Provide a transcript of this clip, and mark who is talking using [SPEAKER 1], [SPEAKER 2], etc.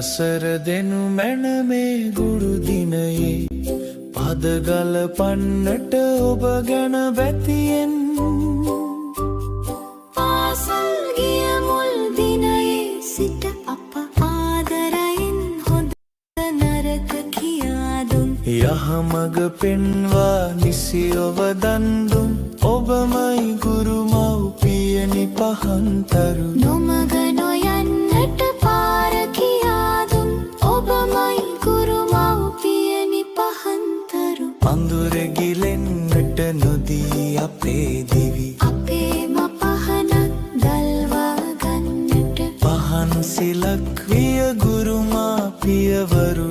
[SPEAKER 1] අවසර දෙනු මැන මේ ගුරු දිනයේ පදගල පන්නට ඔබ ගැන වැතියෙන්
[SPEAKER 2] පාසල් ගිය මුල් දිනයේ සිට අප ආදරයෙන් හොඳ නරක කියා දුන්
[SPEAKER 1] යහමග පෙන්වා නිසි ඔබ දන් දුන් ඔබමයි ගුරු මව්පියනි පහන්තරු
[SPEAKER 2] නොමග නොයන්නට පාර කියා දුන් ඔබමයි ගුරු මව්පියනි පහන්තරු
[SPEAKER 1] අඳුර ගිලෙන්නට නොදී අපේ දිවි
[SPEAKER 2] අපේම පහනක් දල්වා ගන්නට
[SPEAKER 1] පහන් සිලක් විය ගුරු මාපියවරු